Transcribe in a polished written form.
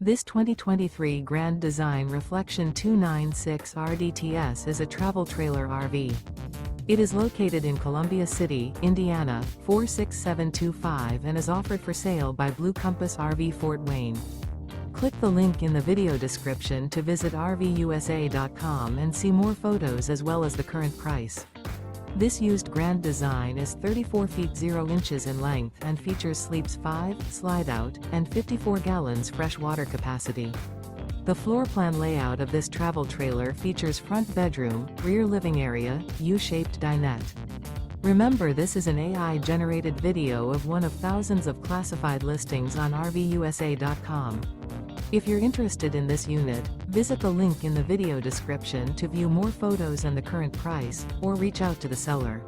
This 2023 Grand Design Reflection 296 RDTS is a travel trailer RV. It is located in Columbia City, Indiana, 46725 and is offered for sale by Blue Compass RV Fort Wayne. Click the link in the video description to visit RVUSA.com and see more photos as well as the current price. This used Grand Design is 34 feet 0 inches in length and features sleeps 5, Slideout, and 54 gallons fresh water capacity. The floor plan layout of this travel trailer features front bedroom, rear living area, U-shaped dinette. Remember, this is an AI-generated video of one of thousands of classified listings on RVUSA.com. If you're interested in this unit, visit the link in the video description to view more photos and the current price, or reach out to the seller.